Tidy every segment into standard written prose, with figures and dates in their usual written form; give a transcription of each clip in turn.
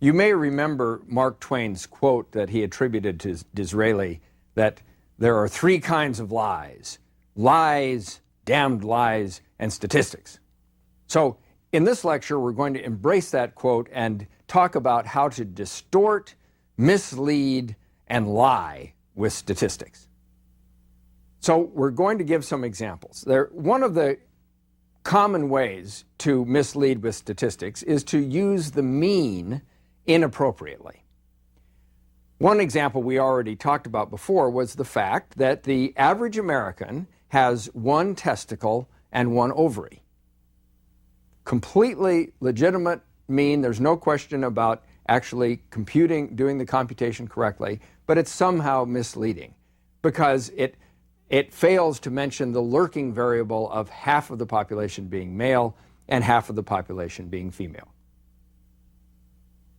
You may remember Mark Twain's quote that he attributed to Disraeli, that there are three kinds of lies: lies, damned lies, and statistics. So in this lecture, we're going to embrace that quote and talk about how to distort, mislead, and lie with statistics. So we're going to give some examples. One of the common ways to mislead with statistics is to use the mean inappropriately. One example we already talked about before was the fact that the average American has one testicle and one ovary. Completely legitimate mean. There's no question about actually doing the computation correctly, but it's somehow misleading because it fails to mention the lurking variable of half of the population being male and half of the population being female.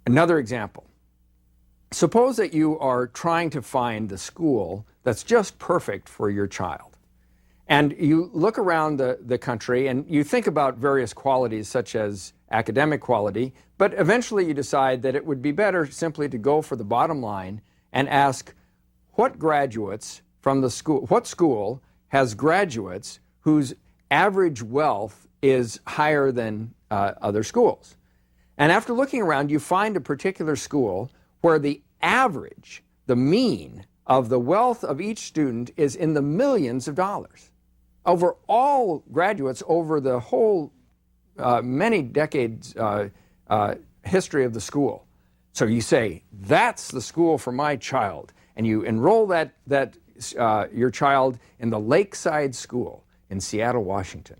Another example. Suppose that you are trying to find the school that's just perfect for your child. And you look around the country and you think about various qualities such as academic quality, but eventually you decide that it would be better simply to go for the bottom line and ask what graduates from the school, what school has graduates whose average wealth is higher than other schools. And after looking around, you find a particular school where the average, the mean of the wealth of each student is in the millions of dollars. Over all graduates over the whole many decades history of the school. So you say, that's the school for my child. And you enroll your child in the Lakeside School in Seattle, Washington.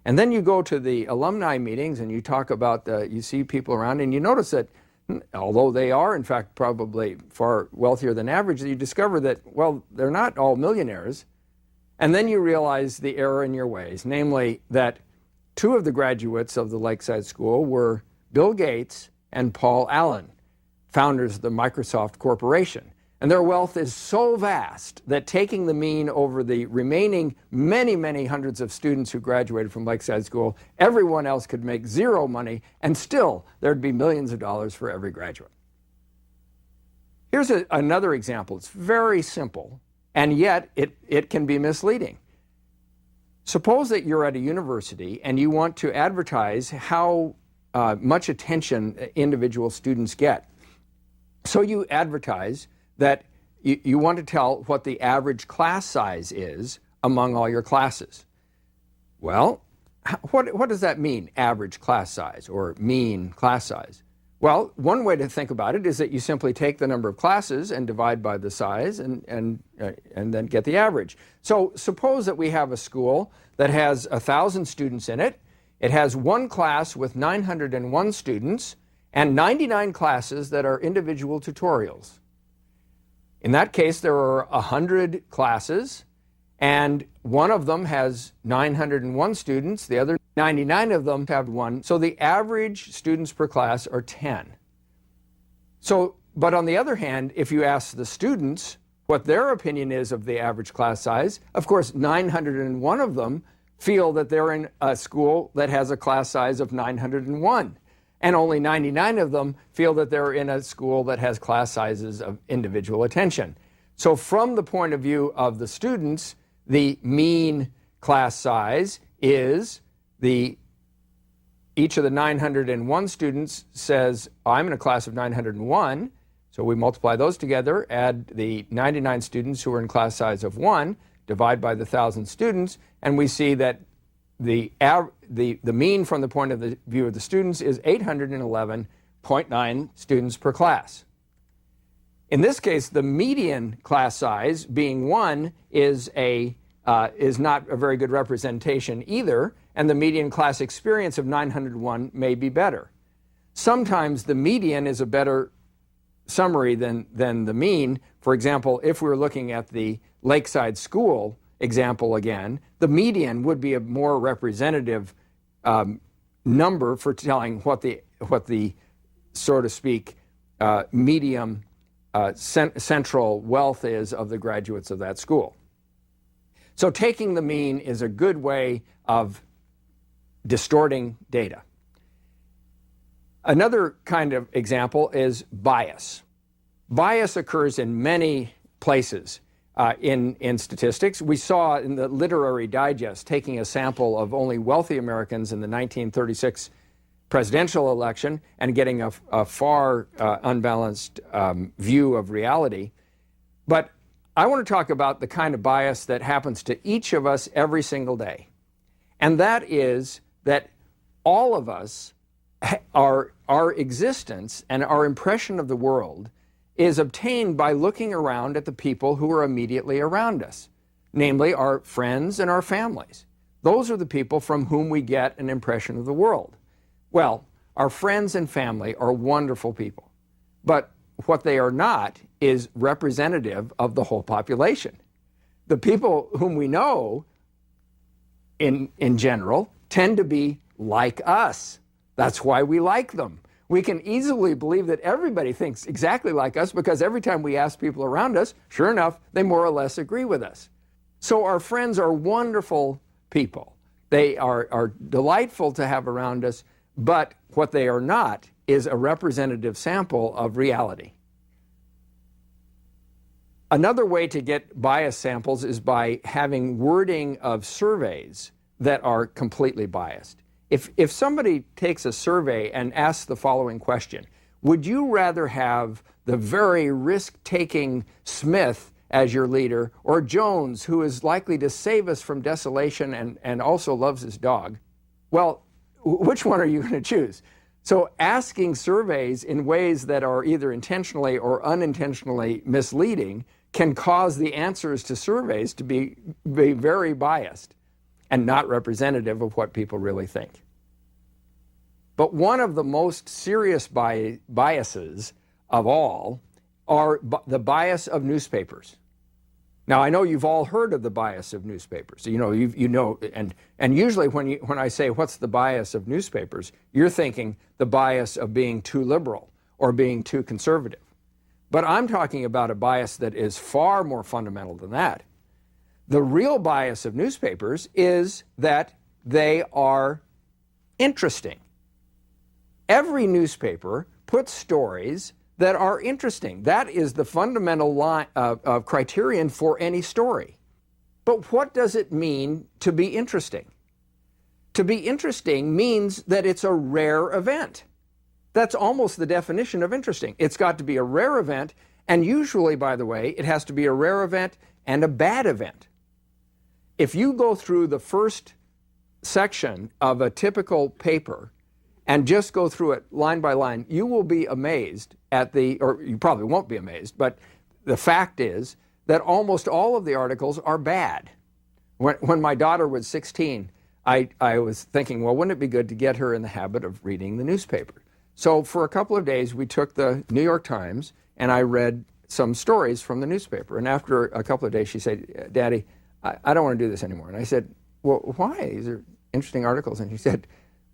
And then you go to the alumni meetings and you talk about, you see people around and you notice that although they are in fact probably far wealthier than average, you discover that, well, they're not all millionaires. And then you realize the error in your ways, namely that two of the graduates of the Lakeside School were Bill Gates and Paul Allen, founders of the Microsoft Corporation. And their wealth is so vast that taking the mean over the remaining many, many hundreds of students who graduated from Lakeside School, everyone else could make zero money, and still there'd be millions of dollars for every graduate. Here's another example. It's very simple, and yet it can be misleading. Suppose that you're at a university and you want to advertise how much attention individual students get. So you advertise that you want to tell what the average class size is among all your classes. Well, what does that mean, average class size or mean class size? Well, one way to think about it is that you simply take the number of classes and divide by the size and then get the average. So suppose that we have a school that has 1,000 students in it. It has one class with 901 students and 99 classes that are individual tutorials. In that case, there are 100 classes, and one of them has 901 students. The other 99 of them have one. So the average students per class are 10. But on the other hand, if you ask the students what their opinion is of the average class size, of course, 901 of them feel that they're in a school that has a class size of 901. And only 99 of them feel that they're in a school that has class sizes of individual attention. So from the point of view of the students, the mean class size is each of the 901 students says, I'm in a class of 901. So we multiply those together, add the 99 students who are in class size of 1, divide by the 1,000 students, and we see that the mean from the point of the view of the students is 811.9 students per class. In this case, the median class size, being 1, is not a very good representation either, and the median class experience of 901 may be better. Sometimes the median is a better summary than the mean. For example, if we were looking at the Lakeside School example again, the median would be a more representative number for telling what the so to speak medium central wealth is of the graduates of that school. So taking the mean is a good way of distorting data. Another kind of example is bias. Bias occurs in many places in statistics. We saw in the Literary Digest taking a sample of only wealthy Americans in the 1936 presidential election and getting a far unbalanced view of reality. But I want to talk about the kind of bias that happens to each of us every single day. And that is that all of us, our existence and our impression of the world is obtained by looking around at the people who are immediately around us, namely our friends and our families. Those are the people from whom we get an impression of the world. Well, our friends and family are wonderful people, but what they are not is representative of the whole population. The people whom we know, in general, tend to be like us. That's why we like them. We can easily believe that everybody thinks exactly like us because every time we ask people around us, sure enough, they more or less agree with us. So our friends are wonderful people. They are delightful to have around us, but what they are not is a representative sample of reality. Another way to get bias samples is by having wording of surveys that are completely biased. If somebody takes a survey and asks the following question, would you rather have the very risk-taking Smith as your leader or Jones, who is likely to save us from desolation and also loves his dog? Well, which one are you going to choose? So asking surveys in ways that are either intentionally or unintentionally misleading can cause the answers to surveys to be very biased and not representative of what people really think. But one of the most serious biases of all are the bias of newspapers. Now, I know you've all heard of the bias of newspapers. You know, and usually when I say what's the bias of newspapers, you're thinking the bias of being too liberal or being too conservative. But I'm talking about a bias that is far more fundamental than that. The real bias of newspapers is that they are interesting. Every newspaper puts stories that are interesting. That is the fundamental criterion for any story. But what does it mean to be interesting? To be interesting means that it's a rare event. That's almost the definition of interesting. It's got to be a rare event, and usually, by the way, it has to be a rare event and a bad event. If you go through the first section of a typical paper and just go through it line by line, you will be amazed or you probably won't be amazed, but the fact is that almost all of the articles are bad. When my daughter was 16, I was thinking, well, wouldn't it be good to get her in the habit of reading the newspaper? So for a couple of days, we took the New York Times, and I read some stories from the newspaper. And after a couple of days, she said, Daddy, I don't want to do this anymore. And I said, well, why? These are interesting articles. And she said,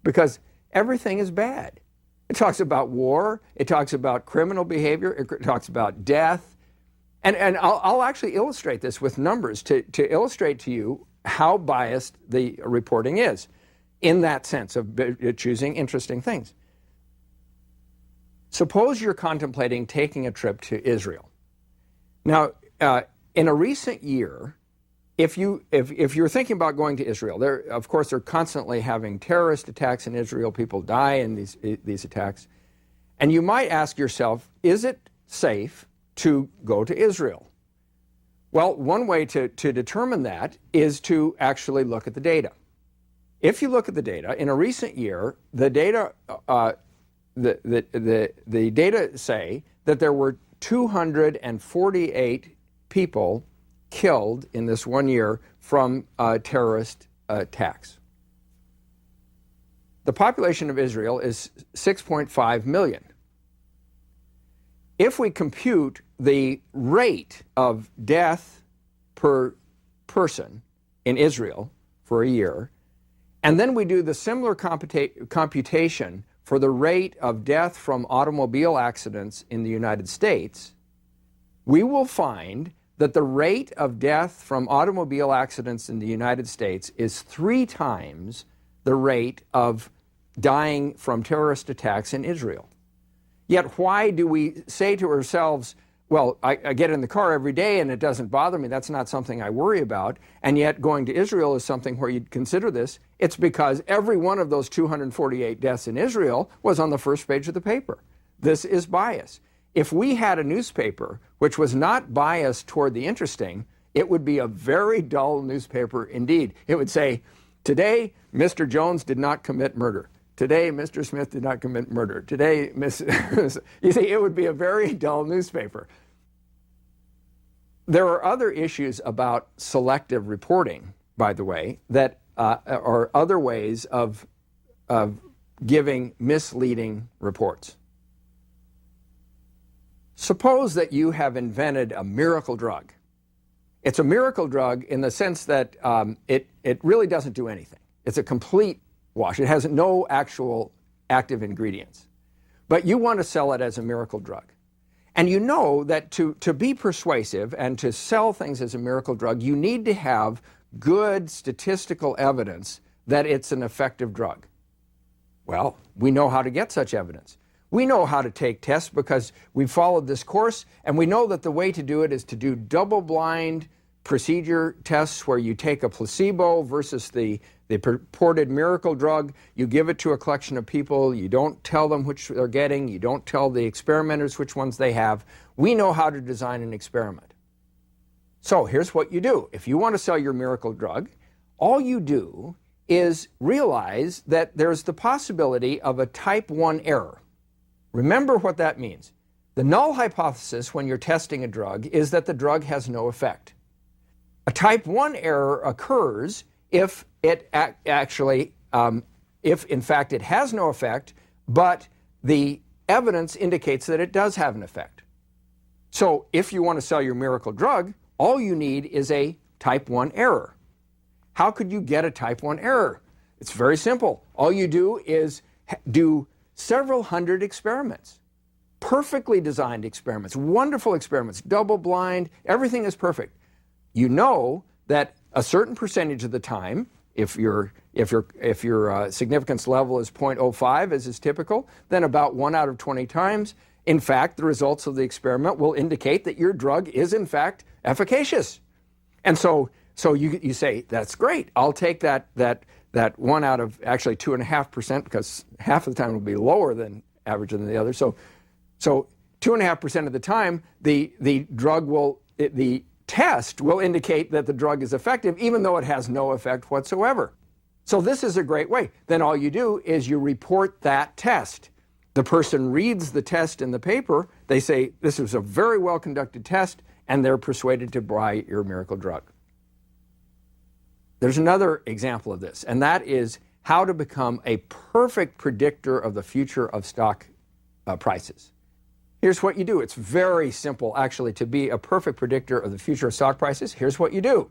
because everything is bad. It talks about war. It talks about criminal behavior. It talks about death. And I'll actually illustrate this with numbers to illustrate to you how biased the reporting is in that sense of choosing interesting things. Suppose you're contemplating taking a trip to Israel. Now, in a recent year, if you're thinking about going to Israel, of course they're constantly having terrorist attacks in Israel. People die in these attacks. And you might ask yourself, is it safe to go to Israel? Well, one way to determine that is to actually look at the data. If you look at the data, in a recent year, the data say that there were 248 people killed in this 1 year from terrorist attacks. The population of Israel is 6.5 million. If we compute the rate of death per person in Israel for a year, and then we do the similar computation for the rate of death from automobile accidents in the United States, we will find that the rate of death from automobile accidents in the United States is 3 times the rate of dying from terrorist attacks in Israel. Yet why do we say to ourselves, well, I get in the car every day and it doesn't bother me, that's not something I worry about, and yet going to Israel is something where you'd consider this? It's because every one of those 248 deaths in Israel was on the first page of the paper. This is bias. If we had a newspaper which was not biased toward the interesting, it would be a very dull newspaper indeed. It would say, today, Mr. Jones did not commit murder. Today, Mr. Smith did not commit murder. Today, Miss... You see, it would be a very dull newspaper. There are other issues about selective reporting, by the way, that are other ways of giving misleading reports. Suppose that you have invented a miracle drug. It's a miracle drug in the sense that it really doesn't do anything. It's a complete wash. It has no actual active ingredients. But you want to sell it as a miracle drug. And you know that to be persuasive and to sell things as a miracle drug, you need to have good statistical evidence that it's an effective drug. Well, we know how to get such evidence. We know how to take tests because we've followed this course, and we know that the way to do it is to do double-blind procedure tests where you take a placebo versus the purported miracle drug. You give it to a collection of people. You don't tell them which they're getting. You don't tell the experimenters which ones they have. We know how to design an experiment. So here's what you do. If you want to sell your miracle drug, all you do is realize that there's the possibility of a type 1 error. Remember what that means. The null hypothesis when you're testing a drug is that the drug has no effect. A type 1 error occurs if it if in fact it has no effect, but the evidence indicates that it does have an effect. So if you want to sell your miracle drug, all you need is a type 1 error. How could you get a type 1 error? It's very simple. All you do is do several hundred experiments, perfectly designed experiments, wonderful experiments, double blind, everything is perfect. You know that a certain percentage of the time, if your significance level is 0.05, as is typical, then about 1 out of 20 times, in fact, the results of the experiment will indicate that your drug is in fact efficacious. And so you say, that's great, I'll take that 1 out of actually 2.5%, because half of the time it will be lower than average than the other. So 2.5% of the time, the test will indicate that the drug is effective, even though it has no effect whatsoever. So this is a great way. Then all you do is you report that test. The person reads the test in the paper. They say, this was a very well conducted test, and they're persuaded to buy your miracle drug. There's another example of this, and that is how to become a perfect predictor of the future of stock prices. Here's what you do. It's very simple, actually, to be a perfect predictor of the future of stock prices. Here's what you do.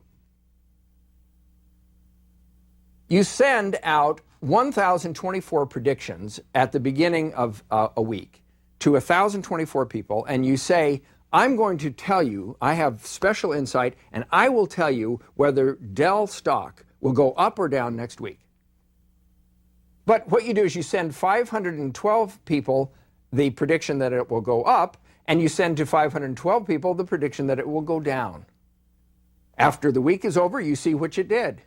You send out 1,024 predictions at the beginning of a week to 1,024 people, and you say, I'm going to tell you, I have special insight, and I will tell you whether Dell stock will go up or down next week. But what you do is you send 512 people the prediction that it will go up, and you send to 512 people the prediction that it will go down. After the week is over, you see which it did.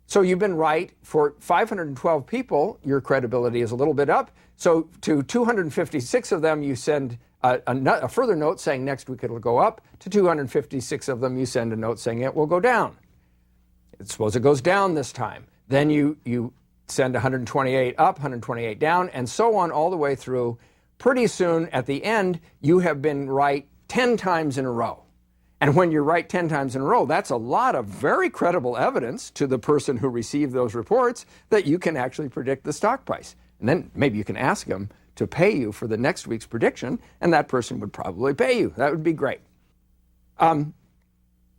So you've been right for 512 people, your credibility is a little bit up. So to 256 of them, you send a further note saying next week it will go up. To 256 of them, you send a note saying it will go down. Suppose it goes down this time. Then you send 128 up, 128 down, and so on all the way through. Pretty soon, at the end, you have been right 10 times in a row. And when you're right 10 times in a row, that's a lot of very credible evidence to the person who received those reports that you can actually predict the stock price. And then maybe you can ask them to pay you for the next week's prediction, and that person would probably pay you. That would be great.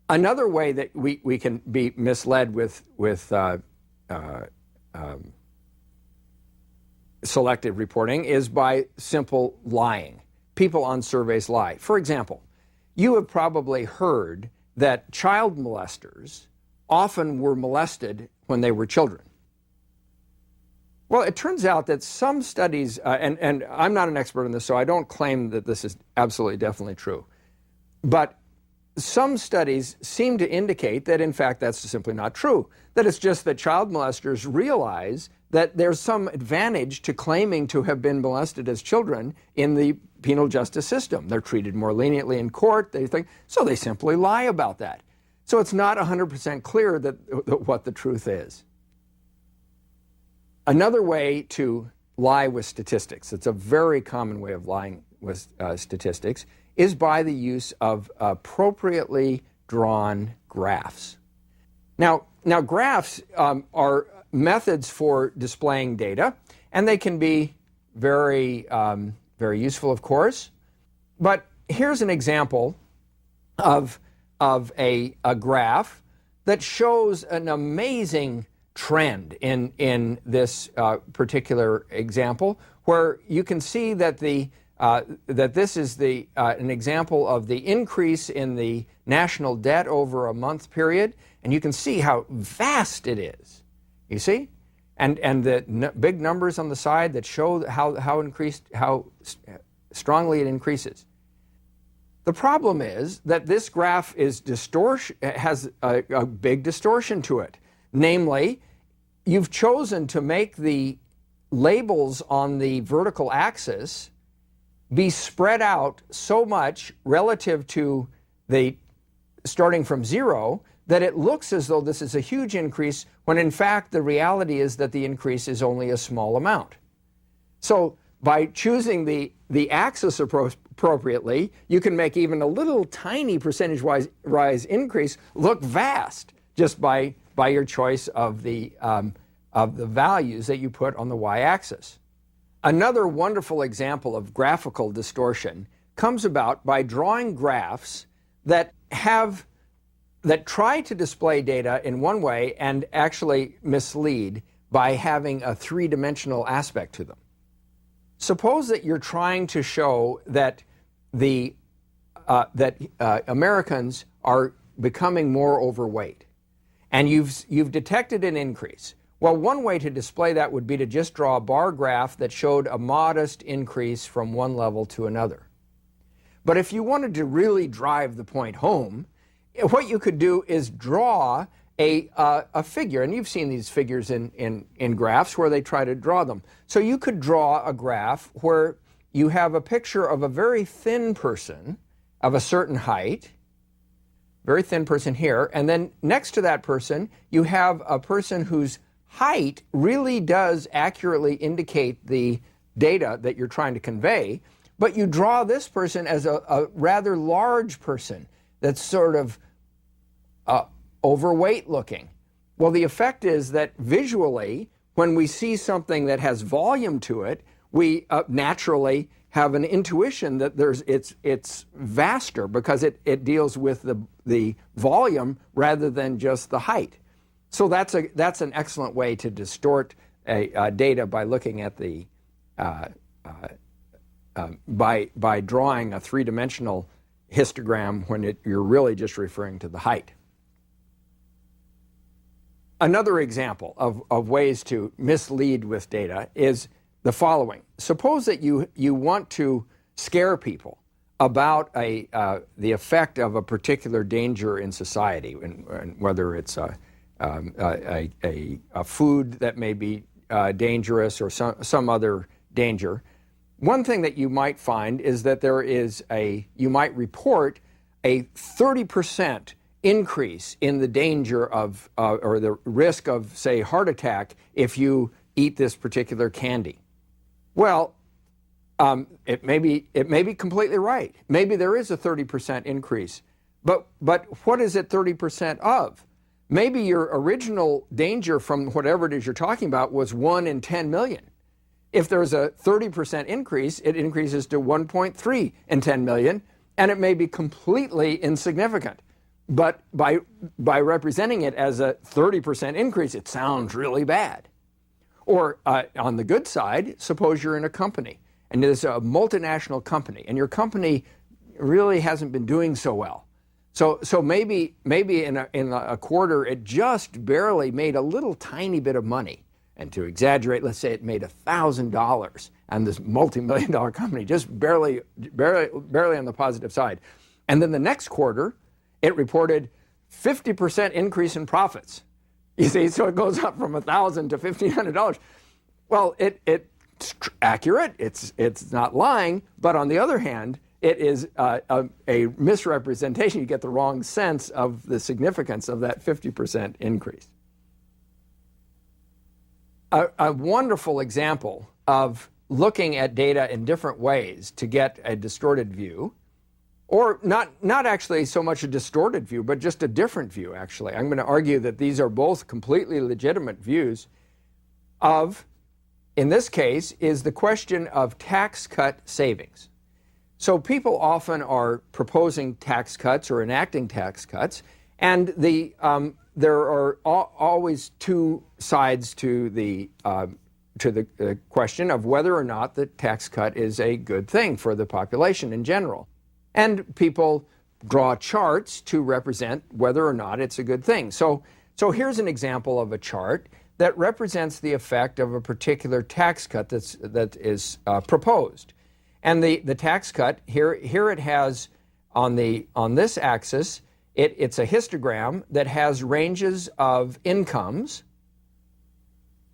Another way that we can be misled with selective reporting is by simple lying. People on surveys lie. For example, you have probably heard that child molesters often were molested when they were children. Well, it turns out that some studies, and I'm not an expert in this, so I don't claim that this is absolutely definitely true, but some studies seem to indicate that, in fact, that's simply not true. That it's just that child molesters realize that there's some advantage to claiming to have been molested as children in the penal justice system. They're treated more leniently in court, they think, so they simply lie about that. So it's not 100% clear that what the truth is. Another way to lie with statistics, it's a very common way of lying with statistics, is by the use of appropriately drawn graphs. Now graphs are methods for displaying data, and they can be very, very useful, of course. But here's an example of a graph that shows an amazing trend in this particular example, where you can see that that this is an example of the increase in the national debt over a month period, and you can see how vast it is. You see, and the big numbers on the side that show how strongly it increases. The problem is that this graph has a big distortion to it. Namely, you've chosen to make the labels on the vertical axis be spread out so much relative to the starting from zero that it looks as though this is a huge increase, when in fact the reality is that the increase is only a small amount. So by choosing the axis appropriately, you can make even a little tiny percentage-wise rise increase look vast just by your choice of the values that you put on the y-axis. Another wonderful example of graphical distortion comes about by drawing graphs that try to display data in one way and actually mislead by having a three-dimensional aspect to them. Suppose that you're trying to show that Americans are becoming more overweight, and you've detected an increase. Well, one way to display that would be to just draw a bar graph that showed a modest increase from one level to another. But if you wanted to really drive the point home, what you could do is draw a figure, and you've seen these figures in graphs where they try to draw them. So you could draw a graph where you have a picture of a very thin person of a certain height, very thin person here, and then next to that person you have a person whose height really does accurately indicate the data that you're trying to convey, but you draw this person as a rather large person that's sort of overweight looking. Well, the effect is that visually, when we see something that has volume to it, we naturally have an intuition that it's vaster because it deals with the volume rather than just the height. So that's an excellent way to distort data by looking at by drawing a three-dimensional histogram when you're really just referring to the height. Another example of ways to mislead with data is the following. Suppose that you want to scare people about the effect of a particular danger in society, and whether it's a food that may be dangerous or some other danger. One thing that you might find is that you might report a 30% increase in the danger of, or the risk of, say, heart attack if you eat this particular candy. Well, it may be completely right. Maybe there is a 30% increase. But what is it 30% of? Maybe your original danger from whatever it is you're talking about was 1 in 10 million. If there's a 30% increase, it increases to 1.3 in 10 million, and it may be completely insignificant. But by representing it as a 30% increase, it sounds really bad. Or on the good side, suppose you're in a company, and there's a multinational company, and your company really hasn't been doing so well. So maybe in a quarter it just barely made a little tiny bit of money, And to exaggerate, let's say it made $1,000, and this multi-million-dollar company just barely on the positive side. And then the next quarter, it reported 50% increase in profits. You see, so it goes up from $1,000 to $1,500. Well, it's accurate. It's not lying. But on the other hand, it is a misrepresentation. You get the wrong sense of the significance of that 50% increase. A wonderful example of looking at data in different ways to get a distorted view, or not actually so much a distorted view, but just a different view, actually. I'm going to argue that these are both completely legitimate views of, in this case, is the question of tax cut savings. So people often are proposing tax cuts or enacting tax cuts, and there are always two sides to the question of whether or not the tax cut is a good thing for the population in general. And people draw charts to represent whether or not it's a good thing. So here's an example of a chart that represents the effect of a particular tax cut that is proposed. And the tax cut, here it has on this axis, it's a histogram that has ranges of incomes.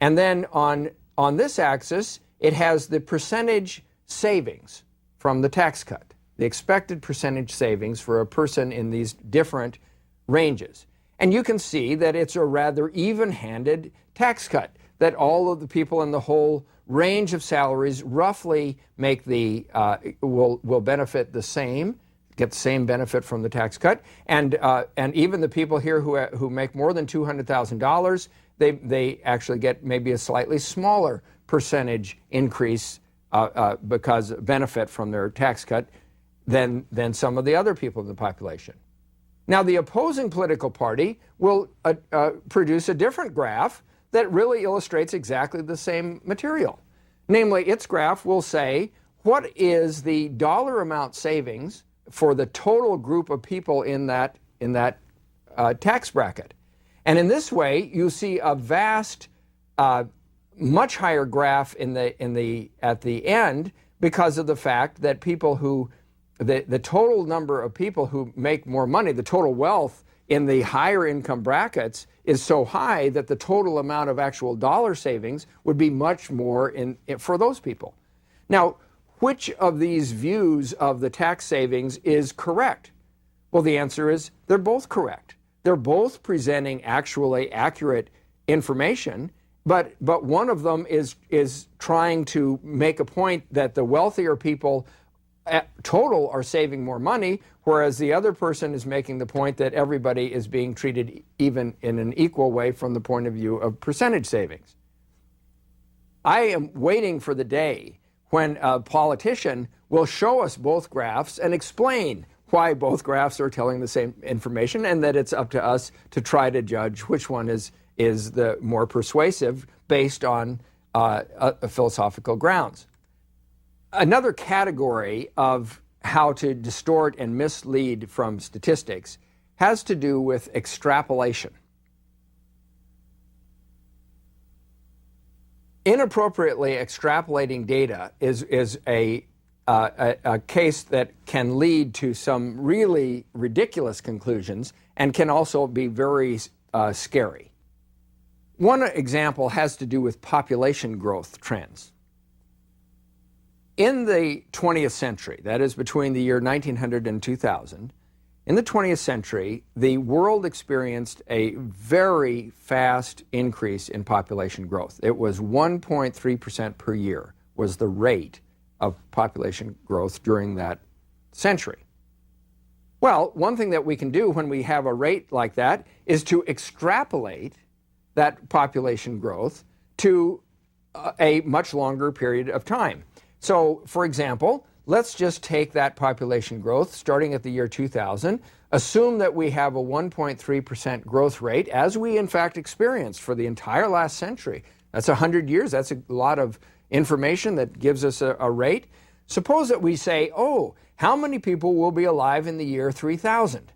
And then on this axis, it has the percentage savings from the tax cut, the expected percentage savings for a person in these different ranges. And you can see that it's a rather even-handed tax cut, that all of the people in the whole range of salaries roughly make will benefit the same, get the same benefit from the tax cut, and even the people here who make more than $200,000, they actually get maybe a slightly smaller percentage increase because benefit from their tax cut than some of the other people in the population. Now, the opposing political party will produce a different graph that really illustrates exactly the same material. Namely, its graph will say, what is the dollar amount savings for the total group of people in that tax bracket? And in this way, you see a vast, much higher graph at the end because of the fact that people who the total number of people who make more money, the total wealth in the higher income brackets is so high that the total amount of actual dollar savings would be much more for those people. Now, which of these views of the tax savings is correct? Well, the answer is they're both correct. They're both presenting actually accurate information, but one of them is trying to make a point that the wealthier people total are saving more money, whereas the other person is making the point that everybody is being treated even in an equal way from the point of view of percentage savings. I am waiting for the day when a politician will show us both graphs and explain why both graphs are telling the same information, and that it's up to us to try to judge which one is the more persuasive based on philosophical grounds. Another category of how to distort and mislead from statistics has to do with extrapolation. Inappropriately extrapolating data is a case that can lead to some really ridiculous conclusions and can also be very scary. One example has to do with population growth trends. In the 20th century, that is between the year 1900 and 2000, in the 20th century, the world experienced a very fast increase in population growth. It was 1.3% per year was the rate of population growth during that century. Well, one thing that we can do when we have a rate like that is to extrapolate that population growth to a much longer period of time. So, for example, let's just take that population growth starting at the year 2000, assume that we have a 1.3% growth rate, as we in fact experienced for the entire last century. That's 100 years. That's a lot of information that gives us a rate. Suppose that we say, oh, how many people will be alive in the year 3000?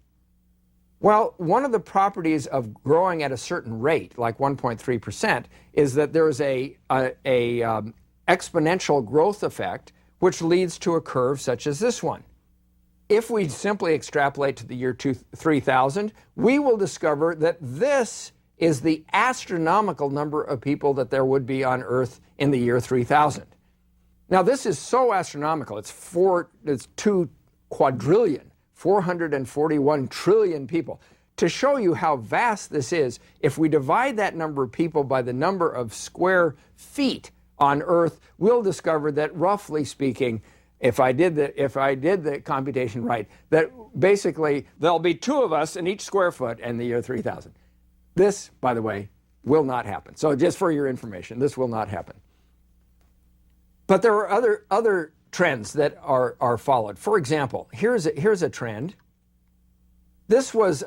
Well, one of the properties of growing at a certain rate, like 1.3%, is that there is a exponential growth effect, which leads to a curve such as this one. If we simply extrapolate to the year 3000, we will discover that this is the astronomical number of people that there would be on Earth in the year 3000. Now, this is so astronomical. It's 2 quadrillion. 441 trillion people. To show you how vast this is, if we divide that number of people by the number of square feet on Earth, we'll discover that, roughly speaking, if I did the computation right, that basically there'll be 2 of us in each square foot in the year 3000. This, by the way, will not happen. So just for your information, this will not happen. But there are other trends that are followed. For example, here's a trend. This was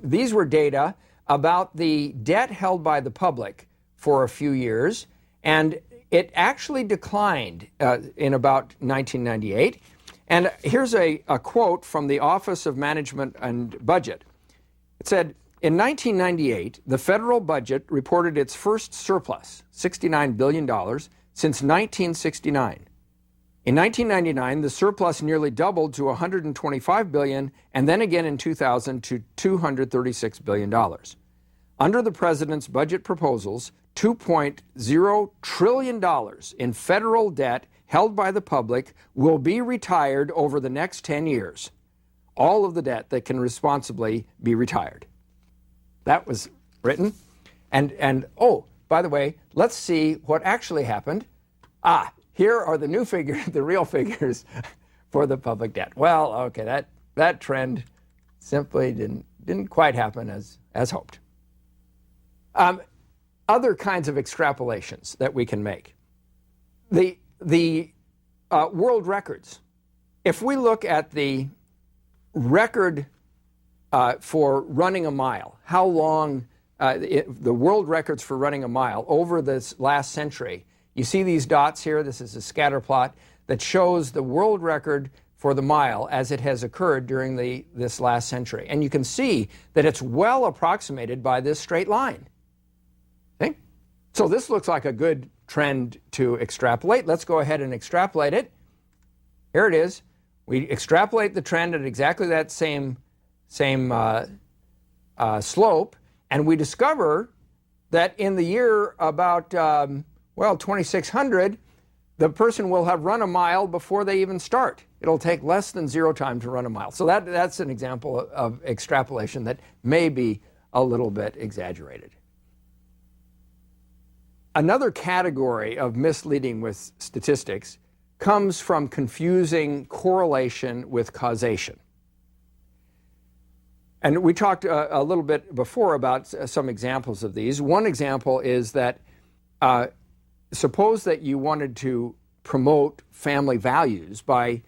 these were data about the debt held by the public for a few years, and it actually declined in about 1998. And here's a quote from the Office of Management and Budget. It said, in 1998, the federal budget reported its first surplus, $69 billion, since 1969. In 1999, the surplus nearly doubled to $125 billion, and then again in 2000 to $236 billion. Under the president's budget proposals, $2.0 trillion in federal debt held by the public will be retired over the next 10 years. All of the debt that can responsibly be retired. That was written. And oh, by the way, let's see what actually happened. Here are the new figures, the real figures for the public debt. Well, okay, that trend simply didn't quite happen as hoped. Other kinds of extrapolations that we can make. The world records. If we look at the record for running a mile, how long the world records for running a mile over this last century. You see these dots here? This is a scatter plot that shows the world record for the mile as it has occurred during this last century. And you can see that it's well approximated by this straight line. Okay? So this looks like a good trend to extrapolate. Let's go ahead and extrapolate it. Here it is. We extrapolate the trend at exactly that same slope, and we discover that in the year about 2600, the person will have run a mile before they even start. It'll take less than 0 time to run a mile. So that's an example of extrapolation that may be a little bit exaggerated. Another category of misleading with statistics comes from confusing correlation with causation. And we talked a little bit before about some examples of these. One example is that suppose that you wanted to promote family values by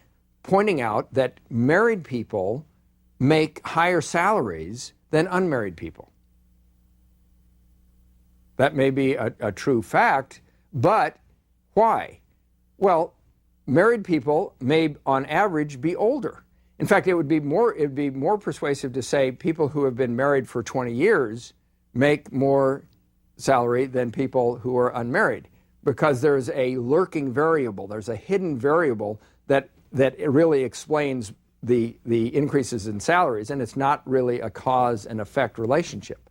pointing out that married people make higher salaries than unmarried people. That may be a true fact, but why? Well, married people may, on average, be older. In fact, it'd be more persuasive to say people who have been married for 20 years make more salary than people who are unmarried, because there's a lurking variable, there's a hidden variable that really explains the increases in salaries, and it's not really a cause and effect relationship.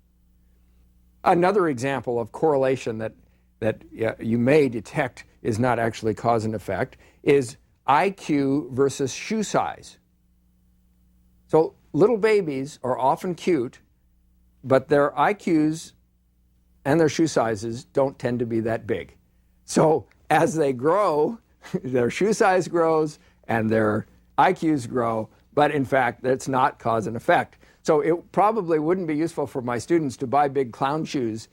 Another example of correlation that you may detect is not actually cause and effect is IQ versus shoe size. So little babies are often cute, but their IQs and their shoe sizes don't tend to be that big. So as they grow, their shoe size grows and their IQs grow, but in fact, that's not cause and effect. So it probably wouldn't be useful for my students to buy big clown shoes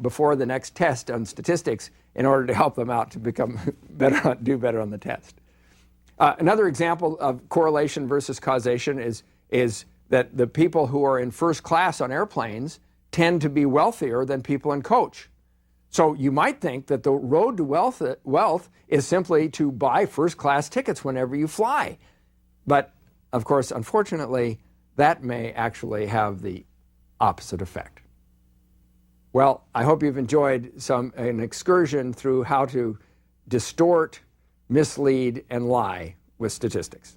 before the next test on statistics in order to help them out to become better, do better on the test. Another example of correlation versus causation is that the people who are in first class on airplanes tend to be wealthier than people in coach. So you might think that the road to wealth is simply to buy first class tickets whenever you fly. But of course, unfortunately, that may actually have the opposite effect. Well, I hope you've enjoyed an excursion through how to distort, mislead, and lie with statistics.